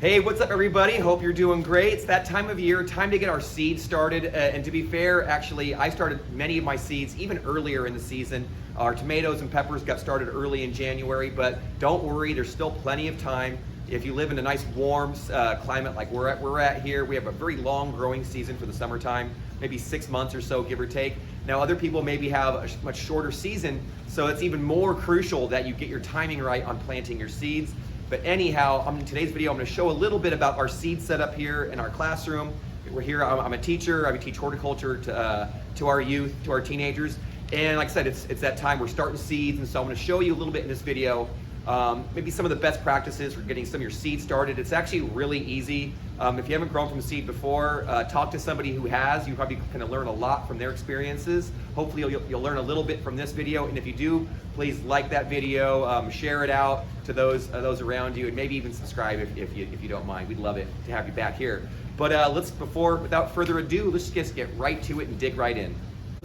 Hey, what's up everybody? Hope you're doing great. It's that time of year, time to get our seeds started. And to be fair, actually, I started many of my seeds even earlier in the season. Our tomatoes and peppers got started early in January, but don't worry, there's still plenty of time. If you live in a nice warm climate like we're at here, we have a very long growing season for the summertime, maybe 6 months or so, give or take. Now other people maybe have a much shorter season, so it's even more crucial that you get your timing right on planting your seeds. But anyhow, in today's video, I'm going to show a little bit about our seed setup here in our classroom. We're here, I'm a teacher, I teach horticulture to our youth, to our teenagers. And like I said, it's that time we're starting seeds, and so I'm going to show you a little bit in this video, maybe some of the best practices for getting some of your seeds started. It's actually really easy. If you haven't grown from seed before, talk to somebody who has. You probably can learn a lot from their experiences. Hopefully you'll learn a little bit from this video, and if you do, please like that video, share it out to those around you, and maybe even subscribe if you don't mind. We'd love it to have you back here. But without further ado, let's just get right to it and dig right in.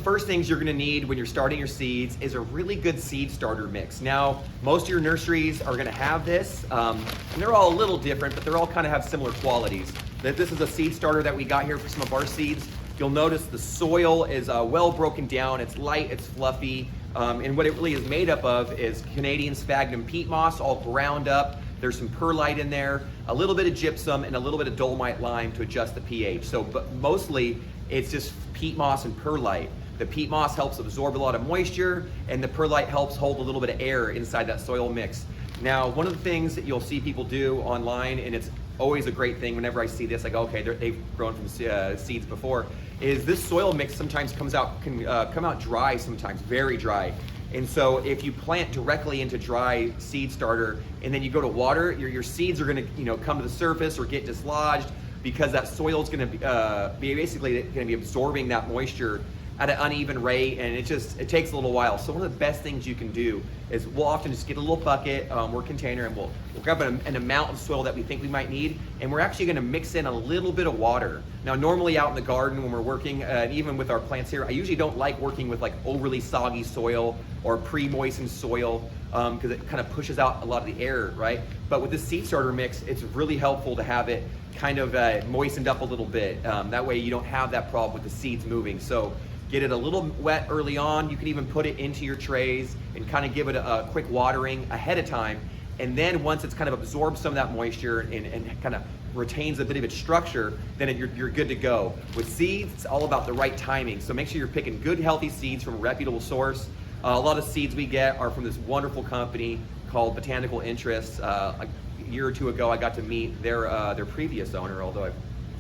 First things you're going to need when you're starting your seeds is a really good seed starter mix. Now, most of your nurseries are going to have this, and they're all a little different, but they're all kind of have similar qualities. This is a seed starter that we got here for some of our seeds. You'll notice the soil is well broken down, it's light, it's fluffy, and what it really is made up of is Canadian sphagnum peat moss all ground up. There's some perlite in there, a little bit of gypsum, and a little bit of dolomite lime to adjust the pH. But mostly it's just peat moss and perlite. The peat moss helps absorb a lot of moisture, and the perlite helps hold a little bit of air inside that soil mix. Now, one of the things that you'll see people do online, and it's always a great thing whenever I see this, I go, okay, they've grown from seeds before, is this soil mix sometimes can come out dry sometimes, very dry. And so if you plant directly into dry seed starter and then you go to water, your seeds are gonna come to the surface or get dislodged, because that soil is gonna be basically gonna be absorbing that moisture at an uneven rate, and it takes a little while. So one of the best things you can do is we'll often just get a little bucket or container, and we'll grab an amount of soil that we think we might need, and we're actually gonna mix in a little bit of water. Now normally out in the garden when we're working, even with our plants here, I usually don't like working with like overly soggy soil or pre-moistened soil, because it kind of pushes out a lot of the air, right? But with this seed starter mix, it's really helpful to have it kind of moistened up a little bit. That way you don't have that problem with the seeds moving. So get it a little wet early on. You can even put it into your trays and kind of give it a quick watering ahead of time. And then once it's kind of absorbed some of that moisture and kind of retains a bit of its structure, then you're good to go. With seeds, it's all about the right timing. So make sure you're picking good, healthy seeds from a reputable source. A lot of seeds we get are from this wonderful company called Botanical Interests. A year or two ago, I got to meet their previous owner, although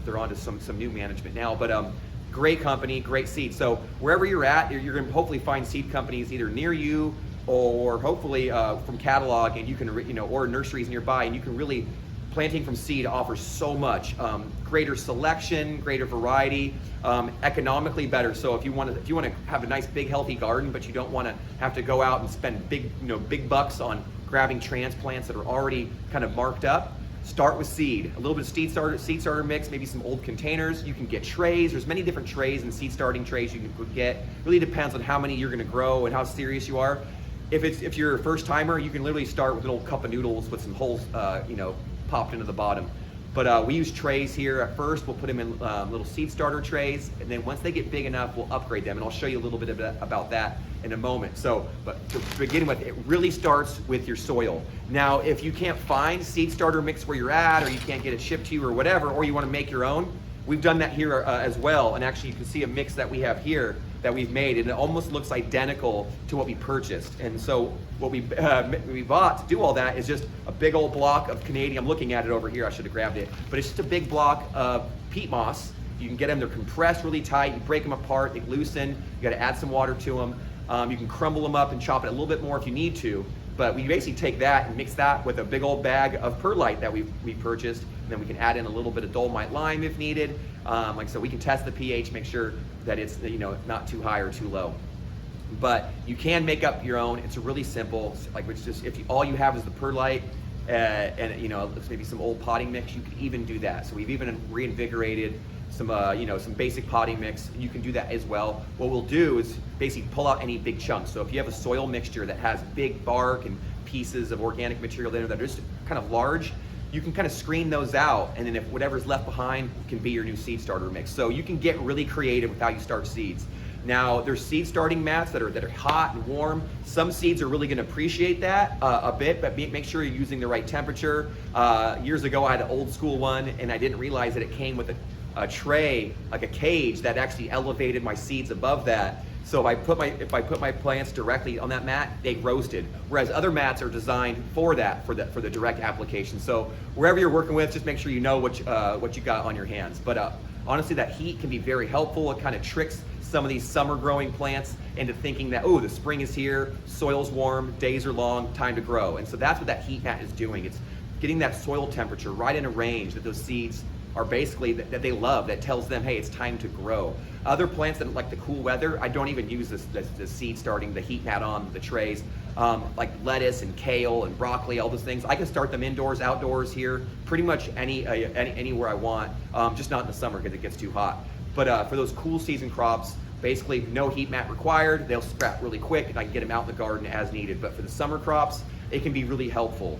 they're on to some new management now. But great company, great seeds. So wherever you're at, you're going to hopefully find seed companies either near you or hopefully from catalog, and you can or nurseries nearby, and you can really, planting from seed offers so much. Greater selection, greater variety, economically better. So if you want to have a nice big healthy garden, but you don't want to have to go out and spend big bucks on grabbing transplants that are already kind of marked up, start with seed. A little bit of seed starter mix, maybe some old containers. You can get trays. There's many different trays and seed starting trays you can get. Really depends on how many you're going to grow and how serious you are. If you're a first timer, you can literally start with an old cup of noodles with some holes popped into the bottom. But we use trays here at first. We'll put them in little seed starter trays, and then once they get big enough, we'll upgrade them, and I'll show you a little bit about that in a moment. But to begin with, it really starts with your soil. Now, if you can't find seed starter mix where you're at, or you can't get it shipped to you or whatever, or you want to make your own, we've done that here as well. And actually, you can see a mix that we have here that we've made, and it almost looks identical to what we purchased. And so what we bought to do all that is just a big old block of Canadian, I'm looking at it over here, I should have grabbed it, but it's just a big block of peat moss. You can get them, they're compressed really tight, you break them apart, they loosen, you gotta add some water to them. You can crumble them up and chop it a little bit more if you need to, but we basically take that and mix that with a big old bag of perlite that we purchased, and then we can add in a little bit of dolomite lime if needed. Like so we can test the pH, make sure that it's not too high or too low. But you can make up your own. It's really simple. Like it's just all you have is the perlite and maybe some old potting mix, you could even do that. So we've even reinvigorated some some basic potting mix. You can do that as well. What we'll do is basically pull out any big chunks. So if you have a soil mixture that has big bark and pieces of organic material in there that are just kind of large, you can kind of screen those out, and then if whatever's left behind can be your new seed starter mix. So you can get really creative with how you start seeds. Now, there's seed starting mats that are hot and warm. Some seeds are really going to appreciate that a bit, but make sure you're using the right temperature. Years ago, I had an old school one, and I didn't realize that it came with a tray, like a cage, that actually elevated my seeds above that. So if I put my plants directly on that mat, they roasted. Whereas other mats are designed for that, for the direct application. So wherever you're working with, just make sure you know what you got on your hands. But honestly, that heat can be very helpful. It kind of tricks some of these summer growing plants into thinking that, oh, the spring is here, soil's warm, days are long, time to grow. And so that's what that heat mat is doing. It's getting that soil temperature right in a range that those seeds are basically that they love, that tells them, hey, it's time to grow. Other plants that like the cool weather, I don't even use the seed starting, the heat mat on the trays, like lettuce and kale and broccoli, all those things. I can start them indoors, outdoors here, pretty much anywhere I want, just not in the summer because it gets too hot. But for those cool season crops, basically no heat mat required. They'll sprout really quick and I can get them out in the garden as needed. But for the summer crops, it can be really helpful,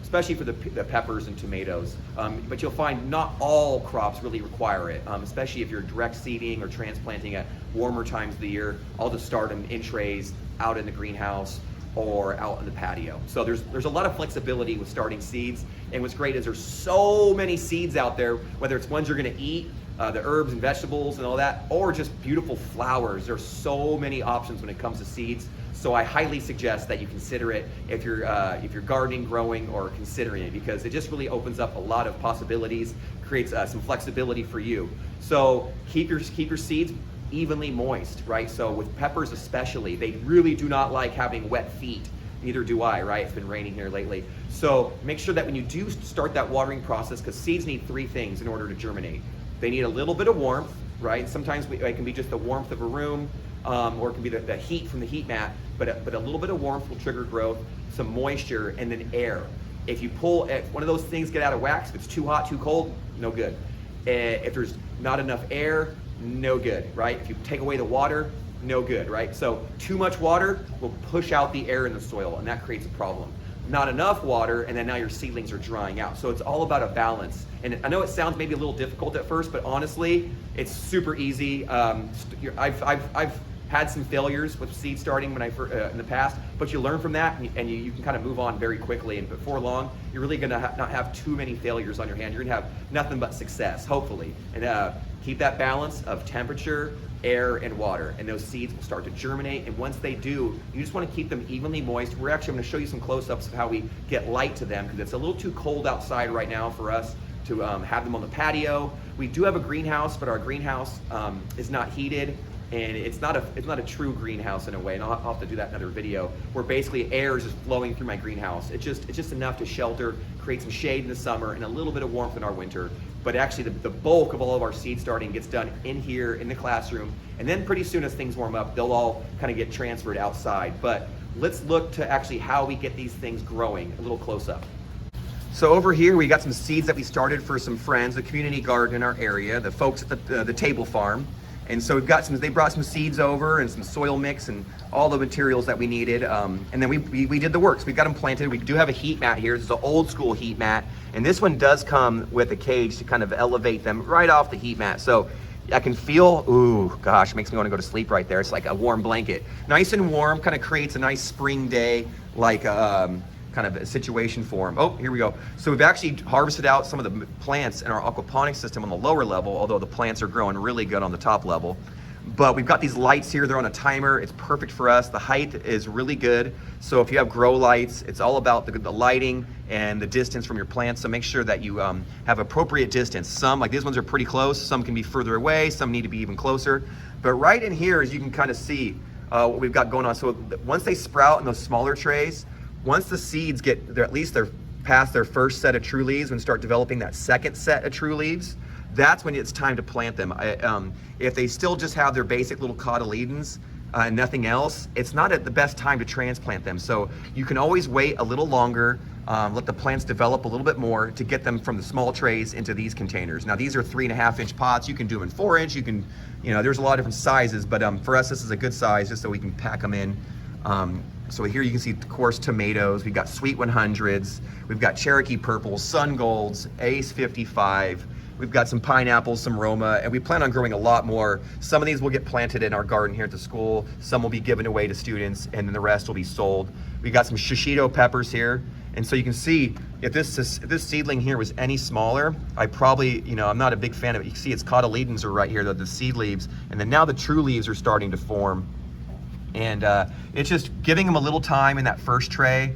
especially for the peppers and tomatoes. But you'll find not all crops really require it, especially if you're direct seeding or transplanting at warmer times of the year. I'll just start them in trays out in the greenhouse or out in the patio. So there's a lot of flexibility with starting seeds. And what's great is there's so many seeds out there, whether it's ones you're gonna eat, the herbs and vegetables and all that, or just beautiful flowers. There's so many options when it comes to seeds. So I highly suggest that you consider it if you're gardening, growing, or considering it, because it just really opens up a lot of possibilities, creates some flexibility for you. So keep your seeds evenly moist, right? So with peppers especially, they really do not like having wet feet. Neither do I, right? It's been raining here lately. So make sure that when you do start that watering process, because seeds need 3 things in order to germinate. They need a little bit of warmth, right? Sometimes it can be just the warmth of a room, or it can be the heat from the heat mat, but a little bit of warmth will trigger growth, some moisture, and then air. If one of those things get out of whack, if it's too hot, too cold, no good. If there's not enough air, no good, right? If you take away the water, no good, right? So too much water will push out the air in the soil, and that creates a problem. Not enough water, and then now your seedlings are drying out. So it's all about a balance. And I know it sounds maybe a little difficult at first, but honestly, it's super easy. I've had some failures with seed starting when in the past, but you learn from that, and you can kind of move on very quickly. And before long, you're really gonna not have too many failures on your hand. You're gonna have nothing but success, hopefully. And keep that balance of temperature, air, and water, and those seeds will start to germinate. And once they do, you just want to keep them evenly moist. We're actually going to show you some close-ups of how we get light to them, because it's a little too cold outside right now for us to have them on the patio. We do have a greenhouse, but our greenhouse is not heated, and it's not a true greenhouse in a way. And I'll have to do that in another video, where basically air is just flowing through my greenhouse. It's just enough to shelter, create some shade in the summer, and a little bit of warmth in our winter. But actually the bulk of all of our seed starting gets done in here in the classroom, and then pretty soon as things warm up, they'll all kind of get transferred outside. But let's look to actually how we get these things growing a little close up. So over here we got some seeds that we started for some friends, a community garden in our area, the folks at the Table Farm. And so they brought some seeds over and some soil mix and all the materials that we needed. And then we did the work. So we got them planted. We do have a heat mat here. This is an old school heat mat. And this one does come with a cage to kind of elevate them right off the heat mat. So I can feel, ooh, gosh, it makes me want to go to sleep right there. It's like a warm blanket. Nice and warm, kind of creates a nice spring day, like kind of a situation for them. Oh, here we go. So we've actually harvested out some of the plants in our aquaponics system on the lower level, although the plants are growing really good on the top level. But we've got these lights here, they're on a timer. It's perfect for us. The height is really good. So if you have grow lights, it's all about the lighting and the distance from your plants. So make sure that you have appropriate distance. Some, like these ones, are pretty close. Some can be further away. Some need to be even closer. But right in here, as you can kind of see what we've got going on. So once they sprout in those smaller trays, once the seeds they're past their first set of true leaves and start developing that second set of true leaves, that's when it's time to plant them. If they still just have their basic little cotyledons and nothing else, it's not the best time to transplant them. So you can always wait a little longer, let the plants develop a little bit more to get them from the small trays into these containers. Now these are 3.5-inch pots. You can do them in 4-inch. You can, there's a lot of different sizes, but for us this is a good size just so we can pack them in So here you can see, of course, tomatoes. We've got Sweet 100s. We've got Cherokee Purples, Sun Golds, Ace 55. We've got some pineapples, some Roma, and we plan on growing a lot more. Some of these will get planted in our garden here at the school. Some will be given away to students, and then the rest will be sold. We got some shishito peppers here. And so you can see, if this seedling here was any smaller, I probably, I'm not a big fan of it. You can see its cotyledons are right here, the seed leaves. And then now the true leaves are starting to form. And it's just giving them a little time in that first tray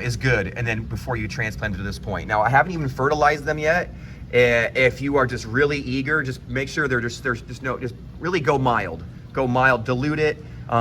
is good. And then before you transplant it to this point. Now, I haven't even fertilized them yet. If you are just really eager, just make sure just really go mild, dilute it.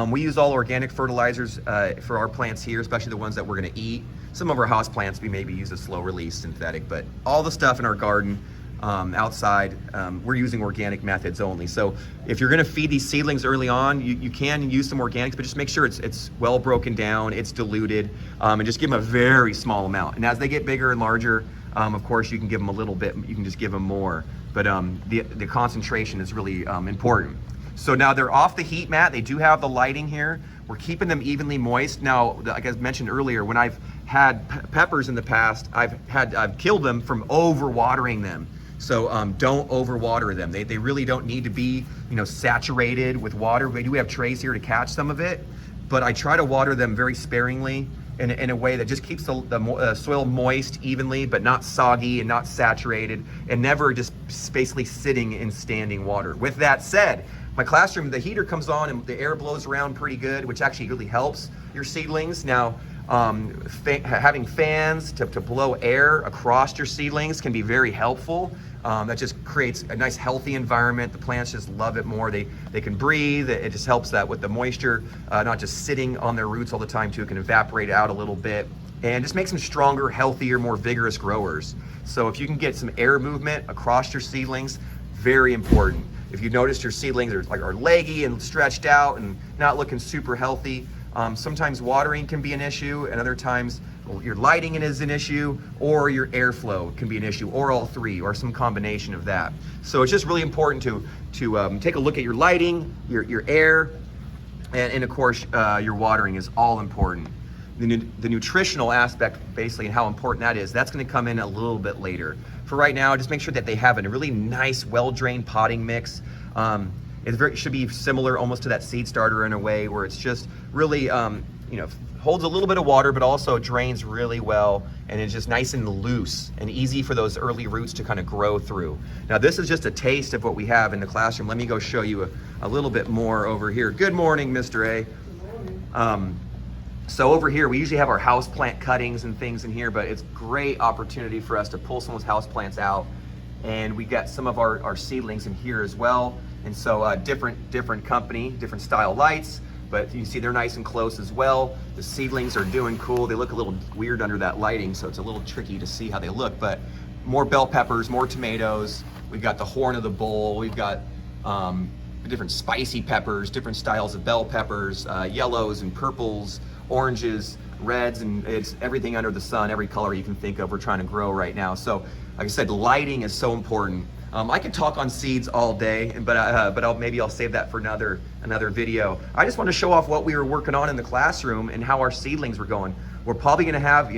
We use all organic fertilizers for our plants here, especially the ones that we're gonna eat. Some of our house plants, we maybe use a slow release synthetic, but all the stuff in our garden, outside, we're using organic methods only. So if you're gonna feed these seedlings early on, you can use some organics, but just make sure it's well broken down, it's diluted, and just give them a very small amount. And as they get bigger and larger, of course, you can give them a little bit, you can just give them more, but the concentration is really important. So now they're off the heat mat. They do have the lighting here. We're keeping them evenly moist. Now, like I mentioned earlier, when I've had peppers in the past, I've killed them from over-watering them. So don't overwater them. They really don't need to be, saturated with water. We do have trays here to catch some of it, but I try to water them very sparingly in a way that just keeps the soil moist evenly, but not soggy and not saturated, and never just basically sitting in standing water. With that said, my classroom, the heater comes on and the air blows around pretty good, which actually really helps your seedlings. Now, having fans to blow air across your seedlings can be very helpful. That just creates a nice healthy environment. The plants just love it more. They can breathe. It just helps that with the moisture, not just sitting on their roots all the time too. It can evaporate out a little bit and just makes them stronger, healthier, more vigorous growers. So if you can get some air movement across your seedlings, very important. If you notice your seedlings are leggy and stretched out and not looking super healthy, sometimes watering can be an issue, and other times your lighting is an issue, or your airflow can be an issue, or all three, or some combination of that. So it's just really important to take a look at your lighting, your air, and of course your watering is all important. The nutritional aspect, basically, and how important that is, that's going to come in a little bit later. For right now, just make sure that they have a really nice, well-drained potting mix. It should be similar almost to that seed starter in a way, where it's just really, holds a little bit of water, but also drains really well, and it's just nice and loose and easy for those early roots to kind of grow through. Now, this is just a taste of what we have in the classroom. Let me go show you a little bit more over here. Good morning, Mr. A. Good morning. So over here, we usually have our house plant cuttings and things in here, but it's a great opportunity for us to pull some of those house plants out. And we got some of our seedlings in here as well. And so different company, different style lights, but you can see they're nice and close as well. The seedlings are doing cool. They look a little weird under that lighting, so it's a little tricky to see how they look, but more bell peppers, more tomatoes. We've got the horn of the bull. We've got different spicy peppers, different styles of bell peppers, yellows and purples, oranges, reds, and it's everything under the sun, every color you can think of, we're trying to grow right now. So like I said, lighting is so important. I could talk on seeds all day, but maybe I'll save that for another video. I just want to show off what we were working on in the classroom and how our seedlings were going. We're probably going to have,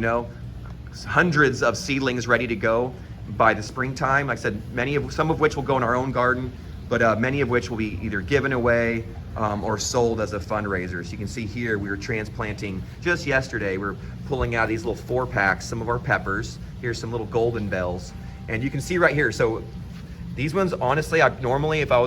hundreds of seedlings ready to go by the springtime. Like I said, some of which will go in our own garden, but many of which will be either given away or sold as a fundraiser. So you can see here, we were transplanting just yesterday. We're pulling out these little 4-packs, some of our peppers. Here's some little golden bells. And you can see right here, so these ones, honestly, normally if I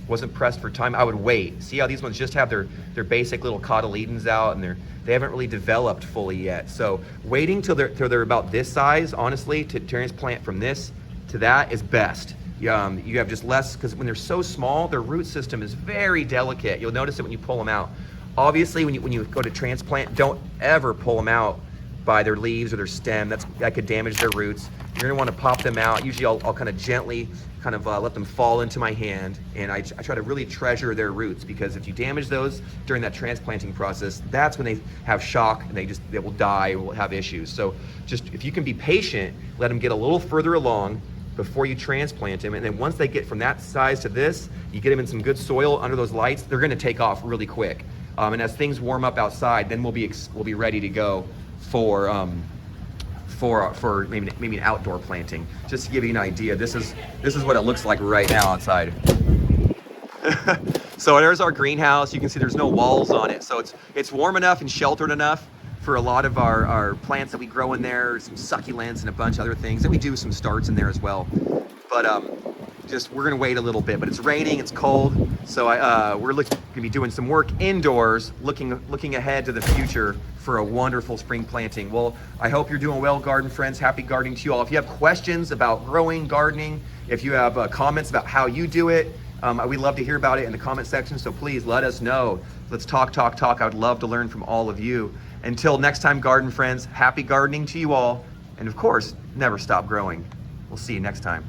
wasn't pressed for time, I would wait. See how these ones just have their basic little cotyledons out, and they haven't really developed fully yet. So waiting till they're about this size, honestly, to transplant from this to that is best. You have just less, because when they're so small, their root system is very delicate. You'll notice it when you pull them out. Obviously, when you go to transplant, don't ever pull them out by their leaves or their stem. That could damage their roots. You're gonna want to pop them out. Usually I'll kind of gently let them fall into my hand, and I try to really treasure their roots, because if you damage those during that transplanting process, that's when they have shock and they will die or will have issues. So just, if you can be patient, let them get a little further along before you transplant them, and then once they get from that size to this, you get them in some good soil under those lights, they're gonna take off really quick. And as things warm up outside, then we'll be ready to go for maybe an outdoor planting. Just to give you an idea, this is what it looks like right now outside. So there's our greenhouse. You can see there's no walls on it, so it's warm enough and sheltered enough for a lot of our plants that we grow in there, some succulents and a bunch of other things, and we do some starts in there as well. But we're gonna wait a little bit. But it's raining, it's cold, so we're gonna be doing some work indoors, looking ahead to the future for a wonderful spring planting. Well, I hope you're doing well, garden friends. Happy gardening to you all. If you have questions about growing, gardening, if you have comments about how you do it, we'd love to hear about it in the comment section, so please let us know. Let's talk. I would love to learn from all of you. Until next time, garden friends, happy gardening to you all. And of course, never stop growing. We'll see you next time.